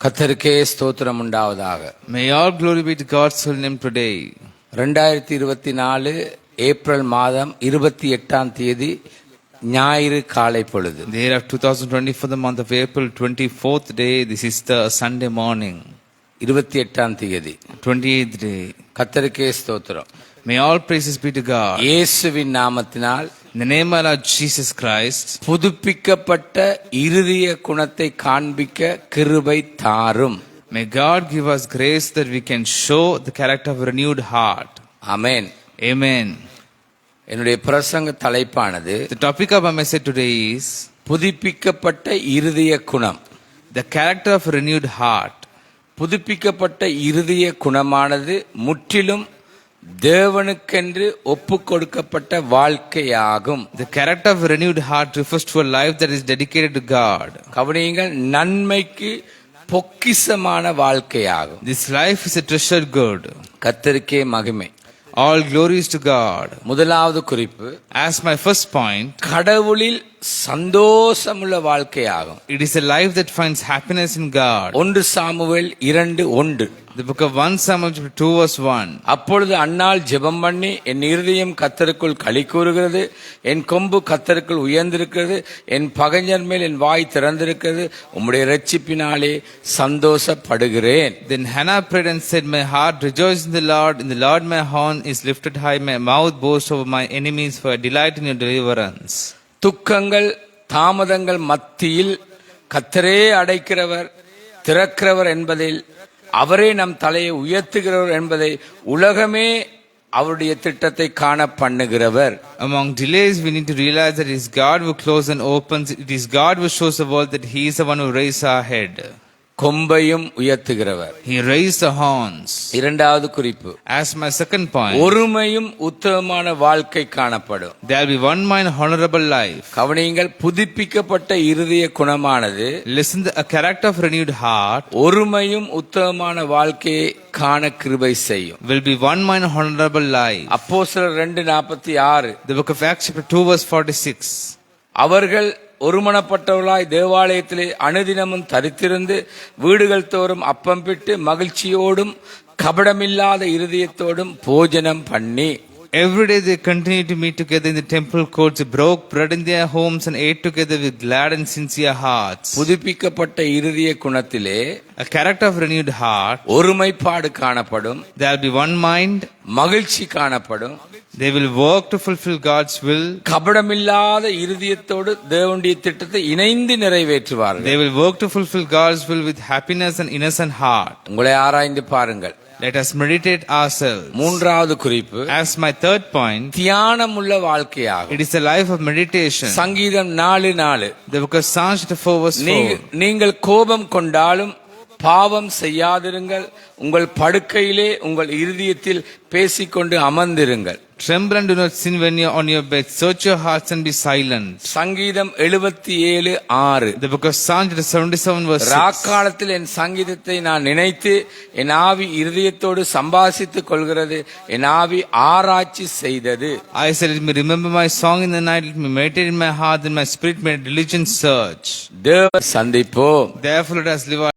கர்த்தருக்கே ஸ்தோத்திரம் உண்டாவதாக. May all glory be to God's holy name today. 2024 April மாதம் 28ஆம் தேதி ஞாயிறு காலை பொழுது. The year of 2024, the month of April, 24th day. This is the Sunday morning. 28ஆம் தேதி 28th day. கர்த்தருக்கே ஸ்தோத்திரம். May all praises be to God. இயேசுவின் நாமத்தினால் In the name of our Jesus Christ, புதுப்பிக்கப்பட்ட இருதய குணத்தை காண்பிக்க கிருபை தாரும். may God give us grace that we can show the character of a renewed heart. Amen. Amen. என்னுடைய பிரசங்க தலைப்பானது The topic of our message today is புதுப்பிக்கப்பட்ட இருதய குணம். the character of a renewed heart. புதுப்பிக்கப்பட்ட இருதய குணமானது முற்றிலும் தேவனுக்கென்று ஒப்புக் கொடுக்கப்பட்ட வாழ்க்கையாகும். The character of a renewed heart refers to a life that is dedicated to God. கவனியுங்கள், நன்மைக்கு பொக்கிஷமான வாழ்க்கையாகும். This life is a treasured good. கர்த்தருக்கே மகிமை. All glories to God. முதலாவது குறிப்பு, As my first point, கடவுளில் சந்தோஷமுள்ள வாழ்க்கையாகும். it is a life that finds happiness in God. 1 Samuel 2:1. The book of 1 Samuel chapter 2 verse 1. அப்பொழுது அன்னாள் ஜெபம் பண்ணி, என் இருதயம் கர்த்தருக்குள் களி கூறுகிறது, என் கொம்பு கர்த்தருக்குள் உயர்ந்திருக்கிறது, என் பகைஞர் மேல் என் வாய் திறந்திருக்கிறது, உம்முடைய இரட்சிப்பினாலே சந்தோஷப்படுகிறேன். Then Hannah prayed and said, my heart rejoices in the Lord my horn is lifted high, my mouth boasts over my enemies, for I delight in your deliverance. துக்கங்கள் தாமதங்கள் மத்தியில் கர்த்தரே அடைக்கிறவர் திறக்கிறவர் என்பதில், அவரே நம் தலையை உயர்த்துகிறவர் என்பதை உலகமே அவருடைய திட்டத்தை காண பண்ணுகிறவர். Among delays, we need to realize that it is God who closes and opens. It is God who shows the world that He is the one who raises our head. கொம்பையும் உயர்த்துகிறவர். He raised the horns. இரண்டாவது குறிப்பு, As my second point, ஒருமையும் உத்தமமான வாழ்க்கை காணப்படும். there will be one mind, honorable life. கவனியுங்கள், புதுப்பிக்கப்பட்ட இருதய குணமானது Listen, a character of renewed heart ஒருமையும் உத்தமமான வாழ்க்கையை காண கிருபை செய்யும். will be one mind, honorable life. அப்போஸ்தலர் 2:46. The book of Acts chapter 2 verse 46. அவர்கள் ஒருமனப்பட்டவர்களாய் தேவாலயத்திலே அனுதினமும் தரித்திருந்து வீடுகள் தோறும் அப்பம் பிட்டு மகிழ்ச்சியோடும் கபடமில்லாத இருதயத்தோடும் போஜனம் பண்ணி. Every day they continued to meet together in the temple courts. They broke bread in their homes and ate together with glad and sincere hearts. புதுப்பிக்கப்பட்ட இருதய குணத்திலே A character of renewed heart. ஒருமைப்பாடு காணப்படும். There will be one mind. மகிழ்ச்சி காணப்படும். They will work to fulfill God's will. கபடமில்லாத இருதயத்தோடு தேவனுடைய திட்டத்தை இணைந்து நிறைவேற்றுவார்கள். They will work to fulfill God's will with happiness and innocent heart. உங்களை ஆராய்ந்து பாருங்கள். Let us meditate ourselves. மூன்றாவது குறிப்பு, As my third point, தியானமுள்ள வாழ்க்கையாகும். it is a life of meditation. சங்கீதம் 4:4. The book of Psalms chapter 4 verse 4. நீங்கள் கோபம் கொண்டாலும் பாவம் செய்யாதிருங்கள், உங்கள் படுக்கையிலே உங்கள் இருதயத்தில் பேசிக்கொண்டு அமர்ந்திருங்கள். Tremble and do not sin when you are on your bed. Search your hearts and be silent. சங்கீதம் 77:6. The book of Psalms chapter 77 verse 6. ராக்காலத்தில் என் சங்கீதத்தை நான் நினைத்து என் ஆவி இருதயத்தோடு சம்பாஷித்துக் கொள்கிறது, என் ஆவி ஆராய்ச்சி செய்தது. I said, let me remember my song in the night, let me meditate in my heart, and my spirit made diligent search. தேவ சந்திப்போம். Therefore let us live our